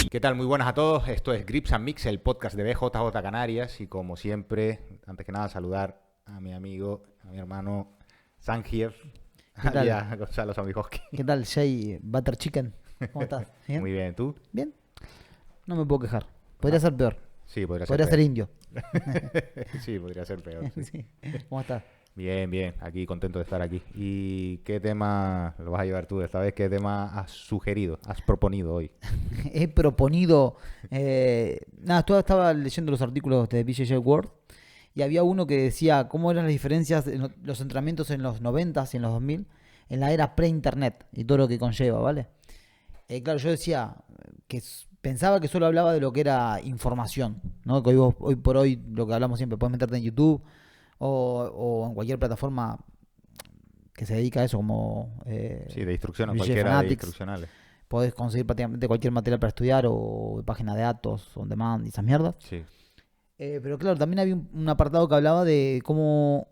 ¿Qué tal? Muy buenas a todos. Esto es Grips and Mix, el podcast de BJJ Canarias. Y como siempre, antes que nada, saludar a mi amigo, a mi hermano Sangief, ¿Qué tal? alias Gonzalo Zamijoski. ¿Qué tal, Jay Butter Chicken? ¿Cómo estás? ¿Bien? Muy bien, ¿tú? ¿Bien? No me puedo quejar. Podría ser peor. Sí, podría Podría ser ser peor. indio. Sí, podría ser peor. Sí. Sí. ¿Cómo estás? Bien, bien. Aquí contento de estar aquí. ¿Y qué tema lo vas a llevar tú esta vez? ¿Qué tema has sugerido, has proponido hoy? He proponido... nada, estaba leyendo los artículos de BJJ World y había uno que decía cómo eran las diferencias en los entrenamientos en los 90s y en los 2000 en la era pre-internet y todo lo que conlleva, ¿vale? Claro, yo decía que pensaba que solo hablaba de lo que era información, ¿no? Que hoy por hoy, lo que hablamos siempre, puedes meterte en YouTube o en cualquier plataforma que se dedica a eso, como Sí, de instrucciones, BJJ cualquiera de Fanatics. instruccionales. Podés conseguir prácticamente cualquier material para estudiar o página de datos, on demand y esas mierdas. Sí, Pero claro, también había un apartado que hablaba de cómo,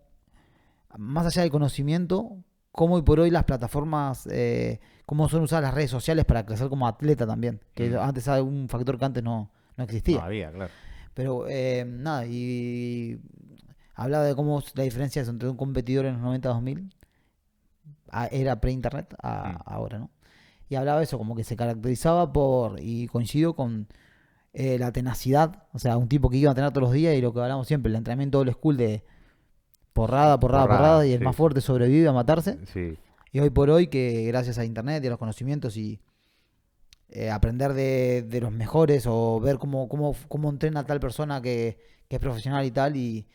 más allá del conocimiento, cómo hoy por hoy las plataformas, cómo son usadas las redes sociales para crecer como atleta también. Que antes era un factor que antes no no existía. había, claro. Pero nada, y hablaba de cómo la diferencia es entre un competidor en los 90-2000, era pre-internet, ahora, ¿no? Y hablaba de eso, como que se caracterizaba por, y coincido con la tenacidad, o sea, un tipo que iba a entrenar todos los días y lo que hablamos siempre, el entrenamiento old school de porrada, y el Sí, más fuerte sobrevive a matarse. sí. Y hoy por hoy, que gracias a internet y a los conocimientos y aprender de los mejores o ver cómo entrena tal persona que es profesional y tal, y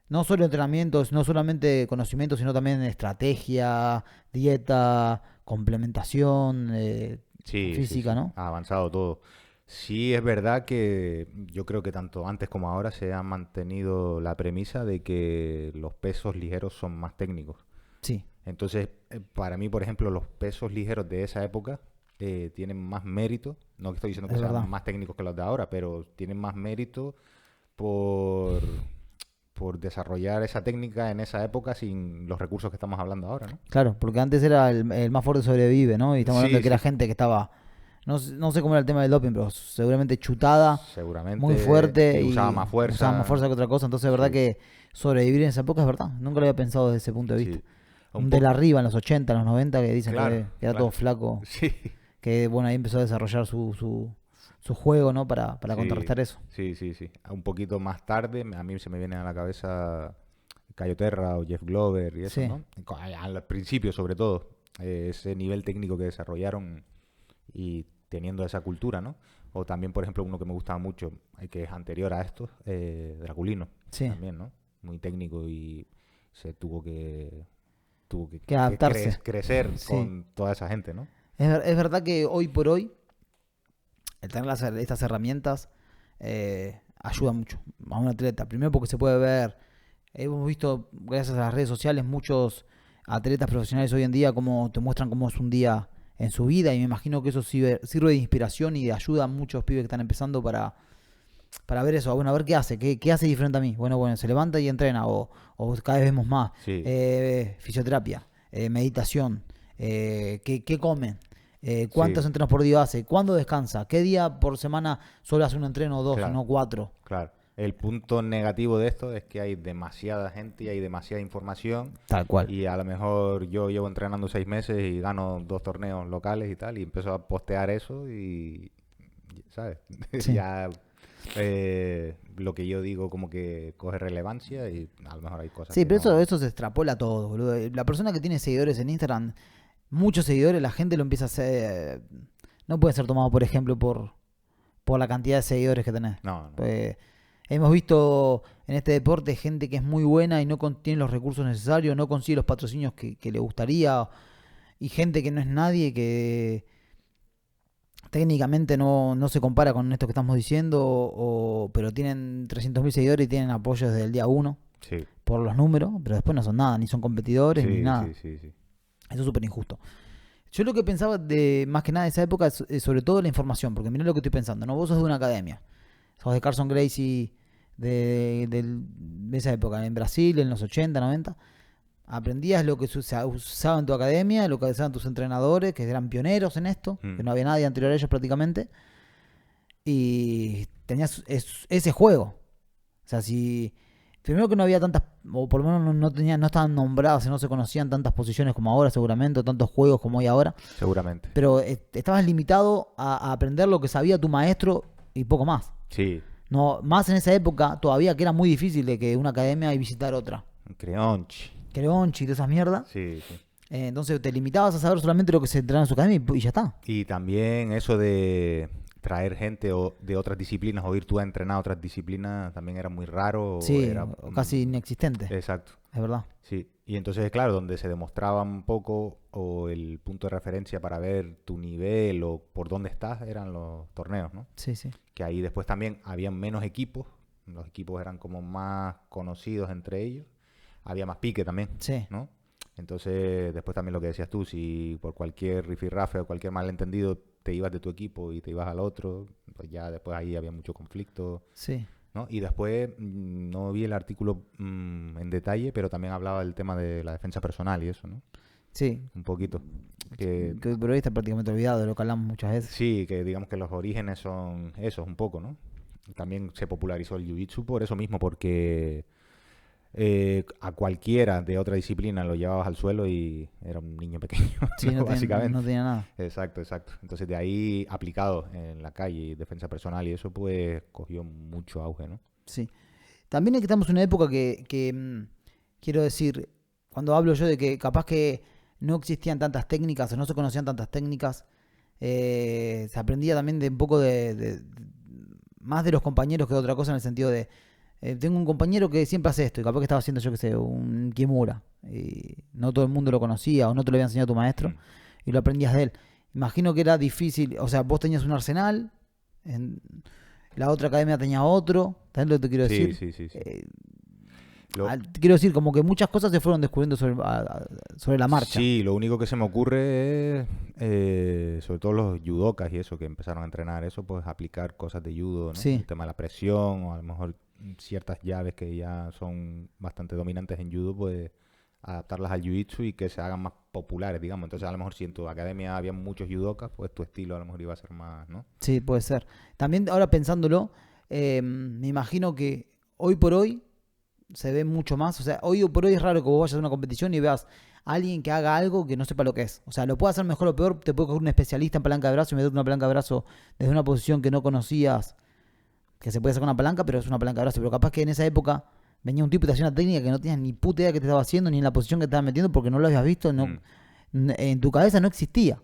no solo entrenamientos, no solamente conocimientos, sino también estrategia, dieta, complementación Sí, sí, física, sí, ¿no? ha avanzado todo. Sí, es verdad que yo creo que tanto antes como ahora se ha mantenido la premisa de que los pesos ligeros son más técnicos. Sí, Entonces, para mí, por ejemplo, los pesos ligeros de esa época tienen más mérito. No estoy diciendo que es verdad. sean más técnicos que los de ahora, pero tienen más mérito por, por desarrollar esa técnica en esa época sin los recursos que estamos hablando ahora, ¿no? Claro, porque antes era el más fuerte sobrevive, ¿no? Y estamos hablando Sí, de que era sí, gente que estaba, no sé cómo era el tema del doping, pero seguramente chutada, muy seguramente. fuerte Y usaba y más usaba más fuerza. fuerza que otra cosa. Entonces, es verdad Sí, que sobrevivir en esa época es verdad. Nunca lo había pensado desde ese punto de vista. sí. Un Un de la poco. arriba en los 80, en los 90, que dicen Claro, que era todo claro. flaco, Sí, que bueno, ahí empezó a desarrollar su juego, ¿no? Para sí, contrarrestar eso. sí, sí, sí. Un poquito más tarde, a mí se me viene a la cabeza Cayo Terra o Jeff Glover y eso, Sí, ¿no? Al principio, sobre todo, ese nivel técnico que desarrollaron y teniendo esa cultura, ¿no? O también, por ejemplo, uno que me gustaba mucho, que es anterior a estos, Draculino, sí, también, ¿no? Muy técnico y se que adaptarse. crecer Sí. con toda esa gente, ¿no? Es verdad que hoy por hoy el tener estas herramientas ayuda mucho a un atleta. Primero porque se puede ver, hemos visto gracias a las redes sociales muchos atletas profesionales hoy en día cómo te muestran cómo es un día en su vida, y me imagino que eso sirve de inspiración y de ayuda a muchos pibes que están empezando para ver eso. Bueno, a ver qué hace, qué hace diferente a mí. Bueno, se levanta y entrena o cada vez vemos más. Sí, Fisioterapia, meditación, qué come. ¿Cuántos sí, entrenos por día hace? ¿Cuándo descansa? ¿Qué día por semana solo hace un entreno o dos, claro. no cuatro? Claro. El punto negativo de esto es que hay demasiada gente y hay demasiada información Tal cual. y a lo mejor yo llevo entrenando 6 meses y gano 2 torneos locales y tal y empiezo a postear eso y, ¿sabes? Sí. Ya lo que yo digo como que coge relevancia y a lo mejor hay cosas Sí, que pero no... eso se extrapola a todo, boludo. La persona que tiene seguidores en Instagram, muchos seguidores, la gente lo empieza a hacer. No puede ser tomado, por ejemplo, por la cantidad de seguidores que tenés. No, no. Pues, hemos visto en este deporte gente que es muy buena y no tiene los recursos necesarios, no consigue los patrocinios que le gustaría, y gente que no es nadie, que técnicamente no se compara con esto que estamos diciendo, pero tienen 300.000 seguidores y tienen apoyo desde el día uno Sí, por los números, pero después no son nada, ni son competidores, ni sí, nada. sí, sí, sí. Eso es súper injusto. Yo lo que pensaba de más que nada de esa época es sobre todo la información, porque mirá lo que estoy pensando, ¿no? Vos sos de una academia, sos de Carson Gracie de esa época, en Brasil, en los 80, 90. Aprendías lo que se usaba en tu academia, lo que usaban tus entrenadores, que eran pioneros en esto, que Mm, no había nadie anterior a ellos prácticamente. y tenías ese juego. O sea, si primero que no había tantas, o por lo menos no estaban nombradas, no se conocían tantas posiciones como ahora seguramente, o tantos juegos como hay ahora, Seguramente. pero estabas limitado a aprender lo que sabía tu maestro y poco más. Sí. No, más en esa época todavía que era muy difícil de que una academia y visitar otra. Creonchi. Creonchi y todas esas mierdas. Sí, sí. Entonces te limitabas a saber solamente lo que se entrenaba en su academia y ya está. Y también eso de traer gente de otras disciplinas o ir tú a entrenar a otras disciplinas también era muy raro. Sí, Era, o casi inexistente, exacto. es verdad. Sí. Y entonces, claro, donde se demostraba un poco o el punto de referencia para ver tu nivel o por dónde estás eran los torneos, ¿no? Sí, sí. Que ahí después también habían menos equipos. Los equipos eran como más conocidos entre ellos. Había más pique también, Sí. ¿no? Entonces, después también lo que decías tú, si por cualquier rifirrafe o cualquier malentendido te ibas de tu equipo y te ibas al otro, pues ya después ahí había mucho conflicto, Sí. ¿no? Y después no vi el artículo en detalle, pero también hablaba del tema de la defensa personal y eso, ¿no? Sí. Un poquito. Que Pero hoy está prácticamente olvidado de lo que hablamos muchas veces. sí, que digamos que los orígenes son esos un poco, ¿no? También se popularizó el jiu-jitsu por eso mismo, porque a cualquiera de otra disciplina lo llevabas al suelo y era un niño pequeño, Sí, básicamente. no tenía nada. Exacto, exacto. Entonces de ahí aplicado en la calle y defensa personal y eso pues cogió mucho auge, ¿no? Sí. También es que estamos en una época quiero decir, cuando hablo yo de que capaz que no existían tantas técnicas o no se conocían tantas técnicas, se aprendía también de un poco más de los compañeros que de otra cosa en el sentido de tengo un compañero que siempre hace esto y capaz que estaba haciendo yo que sé, un Kimura y no todo el mundo lo conocía o no te lo había enseñado tu maestro y lo aprendías de él. Imagino que era difícil, o sea, vos tenías un arsenal, la otra academia tenía otro, ¿sabes lo que te quiero decir? Sí, sí, sí. Te quiero decir, como que muchas cosas se fueron descubriendo sobre la marcha. Sí, lo único que se me ocurre es, sobre todo los judokas y eso, que empezaron a entrenar eso, pues aplicar cosas de judo, ¿no? Sí. El tema de la presión o a lo mejor ciertas llaves que ya son bastante dominantes en judo, pues adaptarlas al jiu-jitsu y que se hagan más populares, digamos. Entonces a lo mejor si en tu academia había muchos judokas, pues tu estilo a lo mejor iba a ser más, ¿no? Sí, puede ser. También ahora pensándolo, me imagino que hoy por hoy se ve mucho más. O sea, hoy por hoy es raro que vos vayas a una competición y veas a alguien que haga algo que no sepa lo que es. O sea, lo puede hacer mejor o peor. Te puede coger un especialista en palanca de brazo y meterte una palanca de brazo desde una posición que no conocías, que se puede sacar una palanca, pero es una palanca de brazo. Pero capaz que en esa época venía un tipo y te hacía una técnica que no tenías ni puta idea que te estaba haciendo, ni en la posición que te estaba metiendo, porque no lo habías visto, en tu cabeza no existía.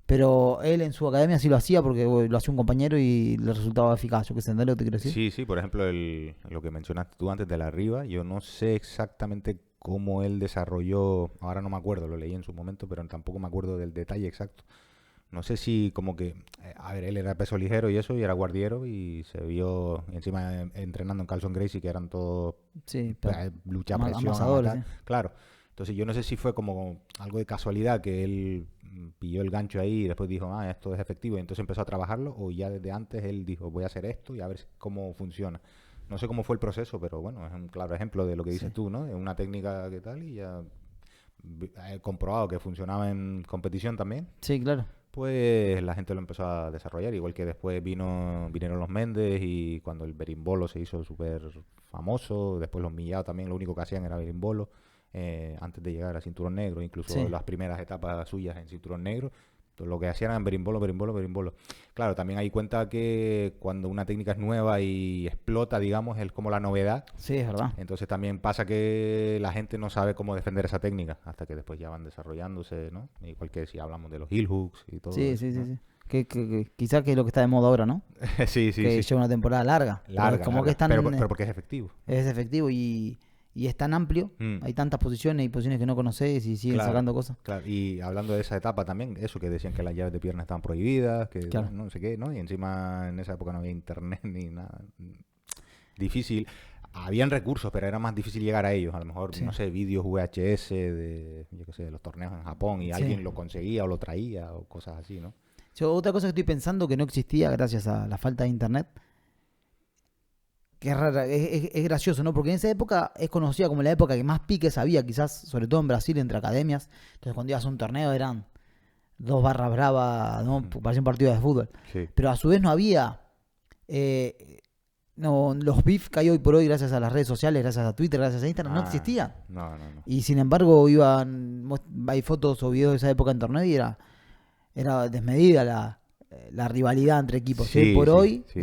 Pero él en su academia sí lo hacía porque lo hacía un compañero y le resultaba eficaz. Yo que sé, ¿entendés lo que te quiero decir? Sí, sí, por ejemplo, lo que mencionaste tú antes de la arriba, yo no sé exactamente cómo él desarrolló, ahora no me acuerdo, lo leí en su momento, pero tampoco me acuerdo del detalle exacto. No sé si como que, a ver, él era peso ligero y eso, y era guardiero, y se vio encima entrenando en Carlson Gracie, que eran todos Sí, lucha, presión, amasadores, matar. Claro. Entonces yo no sé si fue como algo de casualidad que él pilló el gancho ahí y después dijo, esto es efectivo, y entonces empezó a trabajarlo, o ya desde antes él dijo, voy a hacer esto y a ver cómo funciona. No sé cómo fue el proceso, pero bueno, es un claro ejemplo de lo que dices tú, ¿no? Es una técnica que tal y ya he comprobado que funcionaba en competición también. Sí, claro. Pues la gente lo empezó a desarrollar, igual que después vinieron los Méndez y cuando el berimbolo se hizo súper famoso, después los Millao también lo único que hacían era berimbolo, antes de llegar a cinturón negro, incluso Sí. las primeras etapas suyas en cinturón negro, lo que hacían era berimbolo, berimbolo, berimbolo. Claro, también hay cuenta que cuando una técnica es nueva y explota, digamos, es como la novedad. Sí, es verdad. Entonces también pasa que la gente no sabe cómo defender esa técnica hasta que después ya van desarrollándose, ¿no? Igual que si hablamos de los heel hooks y todo Sí, eso, sí, sí, ¿no? sí. Que quizás que es lo que está de moda ahora, ¿no? Sí, sí, Que sí. lleva una temporada larga. Pero Larga, como larga. que es tan, Pero porque es efectivo. es efectivo y es tan amplio. Hay tantas posiciones y posiciones que no conoces y siguen Claro, sacando cosas. claro. Y hablando de esa etapa también, eso que decían que las llaves de pierna estaban prohibidas, que Claro. no sé qué, ¿no? Y encima en esa época no había internet ni nada. Difícil. Habían recursos, pero era más difícil llegar a ellos. A lo mejor, Sí. no sé, vídeos VHS de, yo qué sé, de los torneos en Japón y Sí. alguien lo conseguía o lo traía o cosas así, ¿no? Otra cosa que estoy pensando que no existía gracias a la falta de internet, que es rara, es gracioso, ¿no? Porque en esa época es conocida como la época que más piques había, quizás, sobre todo en Brasil, entre academias. Entonces cuando ibas a un torneo eran 2 barras bravas, ¿no? Parecía un partido de fútbol. Sí. Pero a su vez no había eh, no, los beef que hay hoy por hoy gracias a las redes sociales, gracias a Twitter, gracias a Instagram, no existían. No. Y sin embargo hay fotos o videos de esa época en internet y era desmedida la rivalidad entre equipos. Y hoy Sí, por hoy sí.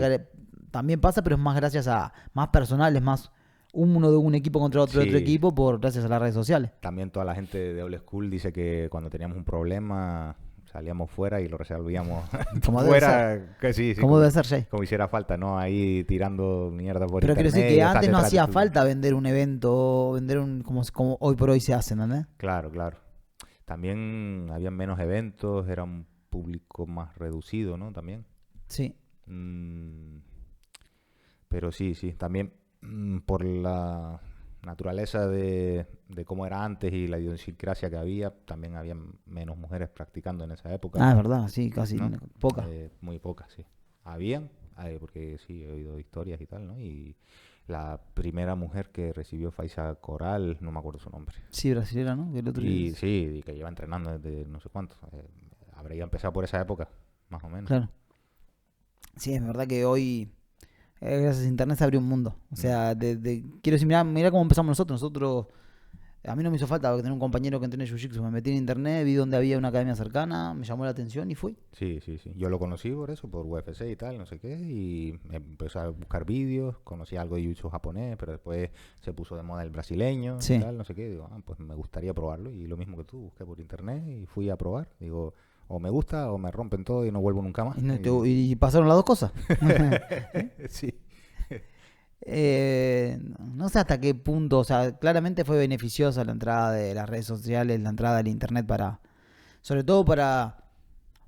también pasa, pero es más gracias a más personal, es más uno de un equipo contra otro de otro Sí. equipo gracias a las redes sociales. También toda la gente de Old School dice que cuando teníamos un problema salíamos fuera y lo resolvíamos Como debe ser. fuera, que sí, Como debe ser, Jay. como hiciera falta, ¿no? Ahí tirando mierda por Pero quiero internet. decir que y estás antes no detrás de hacía tu- falta vender un evento, vender un como hoy por hoy se hace, ¿entendés? Claro. También habían menos eventos, era un público más reducido, ¿no? También. Sí, Mm, pero sí, también por la naturaleza de cómo era antes y la idiosincrasia que había, también había menos mujeres practicando en esa época, es verdad, sí, casi ¿no? poca. Muy pocas, sí. Habían, porque sí, he oído historias y tal, ¿no? Y la primera mujer que recibió Faiza Coral, no me acuerdo su nombre. Sí, brasilera, ¿no? Que el otro Y día- sí, y que lleva entrenando desde no sé cuánto. Habría empezado por esa época, más o menos. Claro. Sí, es verdad que hoy, gracias a internet se abrió un mundo. O sea, quiero decir, mirá cómo empezamos nosotros. A mí no me hizo falta tener un compañero que entrene Jiu-Jitsu. Me metí en internet, vi donde había una academia cercana, me llamó la atención y fui. Sí. Yo lo conocí por eso, por UFC y tal, no sé qué, y empecé a buscar vídeos, conocí algo de jiu-jitsu japonés, pero después se puso de moda el brasileño Sí. y tal, no sé qué, digo, pues me gustaría probarlo, y lo mismo que tú, busqué por internet y fui a probar, digo, o me gusta o me rompen todo y no vuelvo nunca más. Y pasaron las dos cosas. Sí, No sé hasta qué punto, o sea, claramente fue beneficiosa la entrada de las redes sociales, la entrada del internet sobre todo para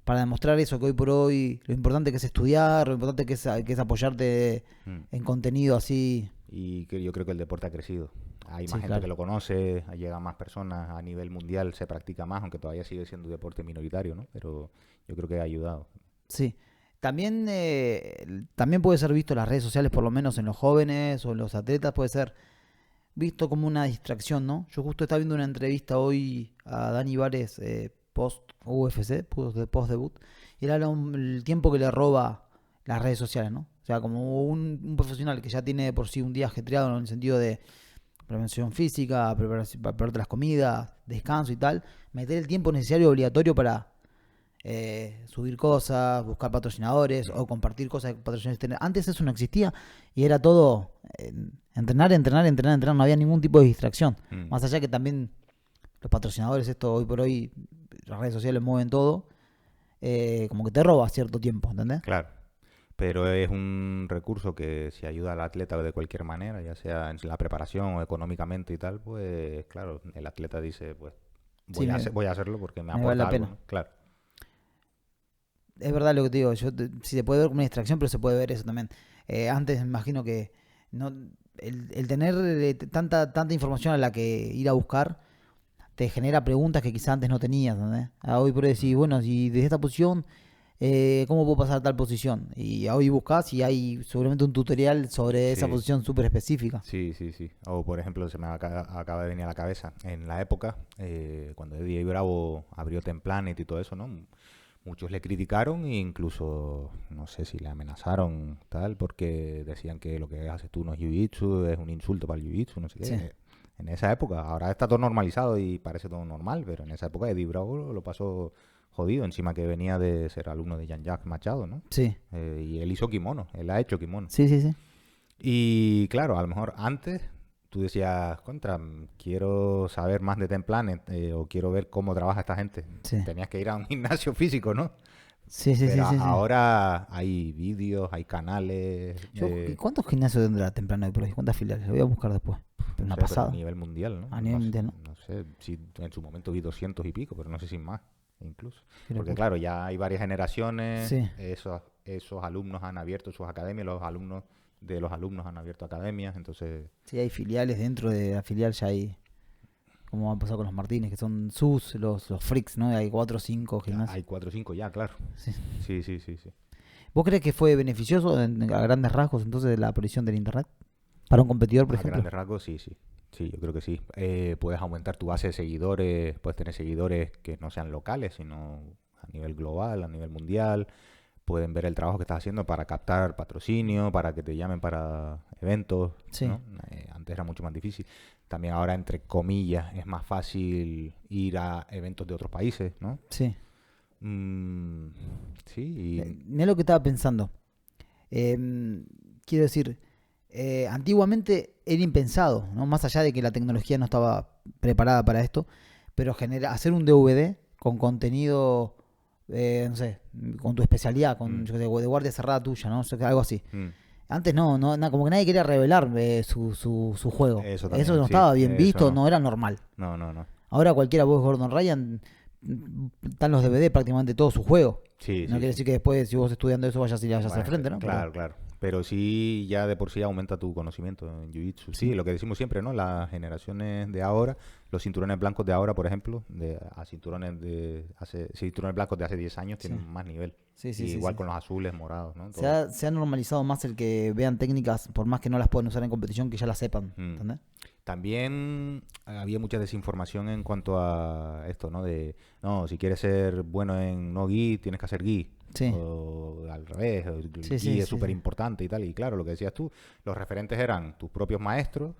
demostrar eso, que hoy por hoy lo importante que es estudiar, lo importante que es apoyarte Mm. en contenido así. Y que yo creo que el deporte ha crecido. Hay Sí, más gente claro. que lo conoce, llega más personas a nivel mundial, se practica más, aunque todavía sigue siendo un deporte minoritario, ¿no? Pero yo creo que ha ayudado. Sí. También puede ser visto en las redes sociales, por lo menos en los jóvenes o en los atletas, puede ser visto como una distracción, ¿no? Yo justo estaba viendo una entrevista hoy a Dani Vares post UFC, post debut, y él habla el tiempo que le roba las redes sociales, ¿no? O sea, como un profesional que ya tiene de por sí un día ajetreado en el sentido de prevención física, prepararte las comidas, descanso y tal, meter el tiempo necesario obligatorio para subir cosas, buscar patrocinadores o compartir cosas que patrocinadores tienen. Antes eso no existía y era todo entrenar, no había ningún tipo de distracción. Mm. Más allá que también los patrocinadores, esto hoy por hoy, las redes sociales mueven todo, como que te roba cierto tiempo, ¿entendés? Claro. Pero es un recurso que si ayuda al atleta de cualquier manera, ya sea en la preparación o económicamente y tal, pues claro, el atleta dice, pues Sí, voy a hacerlo porque me me vale aporta la algo, pena. ¿no? Claro. Es verdad lo que te digo, si se puede ver como una distracción, pero se puede ver eso también. Antes me imagino que no el tener tanta información a la que ir a buscar te genera preguntas que quizás antes no tenías, ¿entendés? Hoy por hoy decís, bueno, si desde esta posición, ¿cómo puedo pasar a tal posición? Y hoy buscas y hay seguramente un tutorial sobre esa Sí. posición súper específica. Sí. O por ejemplo, se me acaba de venir a la cabeza, en la época, cuando Eddie Bravo abrió Templanet y todo eso, ¿no? Muchos le criticaron e incluso, no sé si le amenazaron, tal, porque decían que lo que haces tú no es jiu-jitsu, es un insulto para el jiu-jitsu, no sé qué. Sí. En esa época, ahora está todo normalizado y parece todo normal, pero en esa época Eddie Bravo lo pasó jodido, encima que venía de ser alumno de Jean-Jacques Machado, ¿no? Sí, Y él hizo kimono, él ha hecho kimono. sí. Y claro, a lo mejor antes tú decías, quiero saber más de Templanet o quiero ver cómo trabaja esta gente. Sí. Tenías que ir a un gimnasio físico, ¿no? Sí. Pero ahora hay vídeos, hay canales, ¿Cuántos gimnasios tendrá temprano hoy por hoy? ¿Cuántas filiales? Lo voy a buscar después. Pero no una sé, pero pasada. a nivel mundial, ¿no? A nivel No sé, mundial, ¿no? no sé, si en su momento vi 200 y pico, pero no sé si más, incluso. Qué Porque locura. claro, ya hay varias generaciones, Sí. esos alumnos han abierto sus academias, los alumnos de los alumnos han abierto academias, entonces Sí, hay filiales dentro de la filial, ya hay, como ha pasado con los Martínez, que son los freaks, ¿no? Hay 4 o 5 ya gimnasios. hay 4 o 5 ya, claro. Sí. Sí. ¿Vos crees que fue beneficioso a grandes rasgos entonces la aparición del internet? Para un competidor, por A ejemplo. grandes rasgos, sí. Sí, yo creo que sí. Puedes aumentar tu base de seguidores, puedes tener seguidores que no sean locales, sino a nivel global, a nivel mundial. pueden ver el trabajo que estás haciendo para captar patrocinio, para que te llamen para eventos, Sí. ¿no? Antes era mucho más difícil. También ahora, entre comillas, es más fácil ir a eventos de otros países, ¿no? Sí. Mm, sí, y Mirá lo que estaba pensando. Quiero decir, antiguamente era impensado, ¿no? Más allá de que la tecnología no estaba preparada para esto, pero hacer un DVD con contenido, no sé, con tu especialidad, con mm, yo qué sé, de guardia cerrada tuya, ¿no? O sea, algo así. mm, Antes como que nadie quería revelar su juego. eso Eso también, no sí, estaba bien eso visto, no. no era normal. No, no, no. Ahora cualquiera, vos Gordon Ryan, están los DVD prácticamente todo su juego. Sí, No sí, quiere sí. decir que después, si vos estudiando eso, vayas al Bueno, frente, ¿no? Pero claro, claro. Pero sí, ya de por sí aumenta tu conocimiento en Jiu-Jitsu. Sí, sí, lo que decimos siempre, ¿no? Las generaciones de ahora, los cinturones blancos de ahora, por ejemplo, cinturones blancos de hace 10 años sí, tienen más nivel. sí, Y sí, sí, igual sí. con los azules, morados, ¿no? Se Todo. ha, se ha normalizado más el que vean técnicas, por más que no las puedan usar en competición, que ya las sepan. Mm. ¿Entendés? También había mucha desinformación en cuanto a esto, ¿no? No, si quieres ser bueno en no gi, tienes que hacer gi. Sí, O al revés, el sí, gi sí, es sí, súper sí. importante y tal. Y claro, lo que decías tú, los referentes eran tus propios maestros.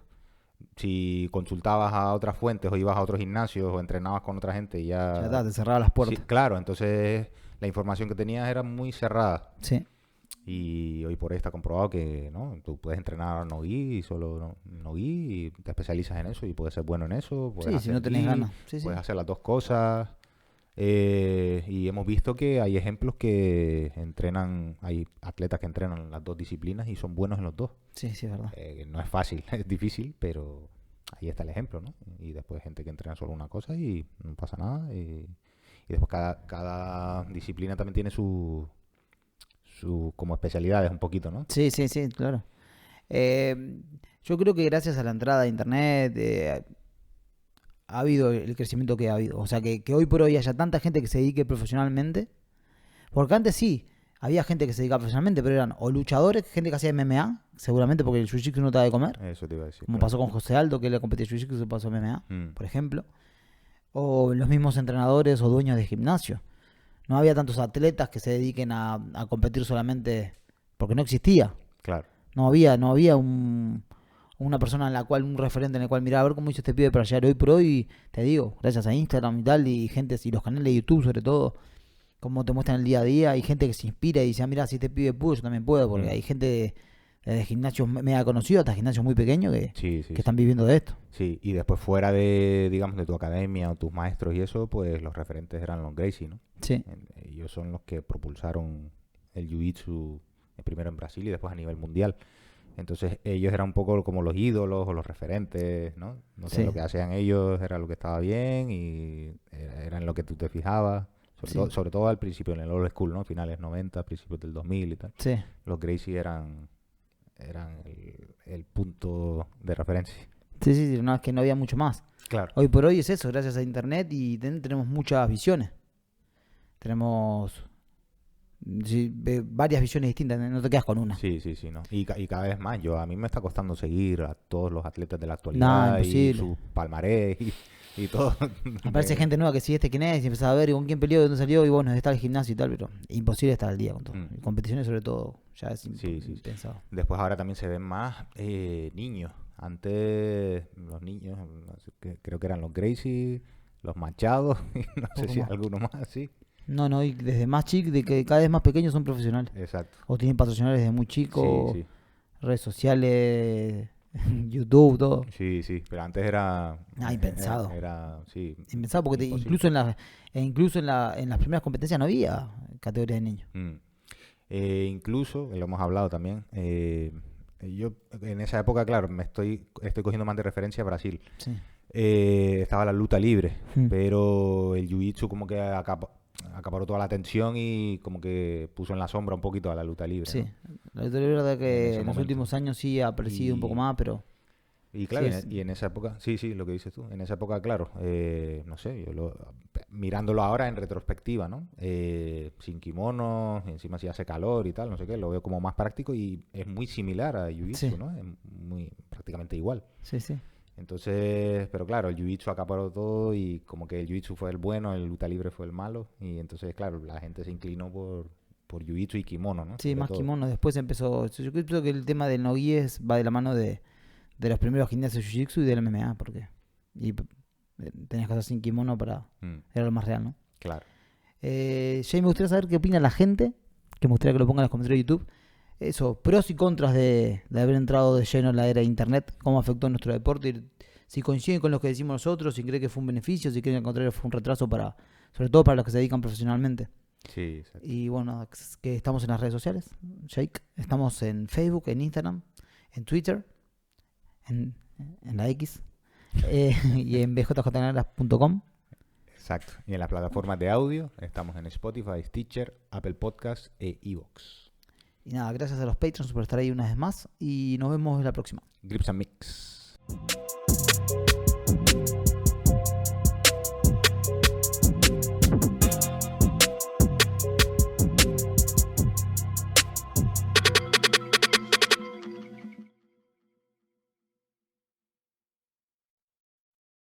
Si consultabas a otras fuentes o ibas a otros gimnasios o entrenabas con otra gente, Ya ya... está, te cerraba las Sí, puertas. claro, entonces la información que tenías era muy cerrada. Sí, Y hoy por hoy está comprobado que no, tú puedes entrenar no gi y solo no gi y te especializas en eso y puedes ser bueno en eso, puedes sí, si hacer no tenés gi, ganas. Sí, sí. puedes hacer las dos cosas. Y hemos visto que hay ejemplos que entrenan, hay atletas que entrenan las dos disciplinas y son buenos en los dos. Sí, sí, es verdad. No es fácil, es difícil, pero ahí está el ejemplo, ¿no? Y después gente que entrena solo una cosa y no pasa nada. Y después cada disciplina también tiene su como especialidades un poquito, ¿no? Sí, sí, sí, claro. Eh, yo creo que gracias a la entrada de internet ha habido el crecimiento que ha habido. O sea, que hoy por hoy haya tanta gente que se dedique profesionalmente. Porque antes sí, había gente que se dedicaba profesionalmente, pero eran o luchadores, gente que hacía MMA, seguramente porque el jiu-jitsu no te da de comer. Eso te iba a decir, Como claro. pasó con José Aldo, que le competía jiu-jitsu, se pasó a MMA, Mm, por ejemplo. O los mismos entrenadores o dueños de gimnasio. No había tantos atletas que se dediquen a competir solamente porque no existía. claro. No había una persona en la cual, un referente en el cual mirar a ver cómo hizo este pibe para llegar hoy por hoy. Te digo, gracias a Instagram y tal, y gente, y los canales de YouTube sobre todo, cómo te muestran el día a día. Hay gente que se inspira y dice, ah, mira, si este pibe pudo, yo también puedo, porque Mm, hay gente de gimnasios mega conocidos hasta gimnasios muy pequeños sí, sí, que sí. están viviendo de esto. Sí, y después fuera de, digamos, de tu academia o tus maestros y eso, pues los referentes eran los Gracie, ¿no? Sí, Ellos son los que propulsaron el Jiu-Jitsu primero en Brasil y después a nivel mundial. Entonces ellos eran un poco como los ídolos o los referentes, ¿no? No sé, sí, lo que hacían ellos era lo que estaba bien y era en lo que tú te fijabas. sí, Sobre todo al principio, en el old school, ¿no? Finales 90, principios del 2000 y tal. sí. Los Gracie eran el punto de referencia. Sí, sí, sí, no, es que no había mucho más. Claro. Hoy por hoy es eso, gracias a internet y tenemos muchas visiones. Tenemos sí, varias visiones distintas, no te quedas con una. Sí, sí, sí, ¿no? Y cada vez más. A mí me está costando seguir a todos los atletas de la Nada, actualidad y imposible. su palmarés y todo. Aparece gente nueva que sigue quién es y empezás a ver y con quién peleó, de dónde salió y bueno, está el gimnasio y tal, pero imposible estar al día con todo. Mm, Y competiciones sobre todo, ya es sí, sí, sí. impensado. Después ahora también se ven más niños. Antes los niños, no sé, creo que eran los Gracie, los Machados, y no sé Poco si más. alguno más, sí. No, no, y desde más chicos, de que cada vez más pequeños son profesionales. Exacto. O tienen patrocinadores desde muy Sí, chicos, sí. redes sociales, YouTube, todo. Sí, sí. Pero antes era... Impensado. Sí, Impensado porque imposible. incluso en las primeras competencias no había categoría de niños. Mm. Incluso, lo hemos hablado también, yo en esa época, claro, estoy cogiendo más de referencia a Brasil. Sí. Estaba la lucha libre, Mm. pero el jiu-jitsu como que acaparó toda la atención y como que puso en la sombra un poquito a la lucha libre, Sí, ¿no? la verdad En que ese en los momento. últimos años sí ha aparecido un poco Y, más, pero y sí claro, es. y en esa época, sí, sí, lo que dices tú, en esa época, claro, no sé, mirándolo ahora en retrospectiva, ¿no? Sin kimono, encima si hace calor y tal, no sé qué, lo veo como más práctico y es muy similar a jiu-jitsu, Sí, ¿no? Es prácticamente igual. sí, sí. Entonces, pero claro, el jiu-jitsu acaparó todo y como que el jiu-jitsu fue el bueno, el lucha libre fue el malo y entonces, claro, la gente se inclinó por jiu-jitsu y kimono, ¿no? Sí, Sobre más todo. kimono. Después empezó. Yo creo que el tema del no-gi va de la mano de los primeros gimnasios de jiu-jitsu y del MMA, porque tenías cosas sin kimono para. Era lo más real, ¿no? Claro. Jay, me gustaría saber qué opina la gente, que me gustaría que lo pongan en los comentarios de YouTube. Eso, pros y contras de haber entrado de lleno en la era de internet, cómo afectó nuestro deporte, y si coinciden con lo que decimos nosotros, si creen que fue un beneficio, si creen que al contrario fue un retraso sobre todo para los que se dedican profesionalmente. Sí, exacto. Y bueno, que estamos en las redes sociales, Jake, estamos en Facebook, en Instagram, en Twitter, en la X, y en bjjnaras.com. Exacto. Y en las plataformas de audio estamos en Spotify, Stitcher, Apple Podcasts e iVoox. Y nada, gracias a los Patreons por estar ahí una vez más y nos vemos la próxima. Grips and Mix.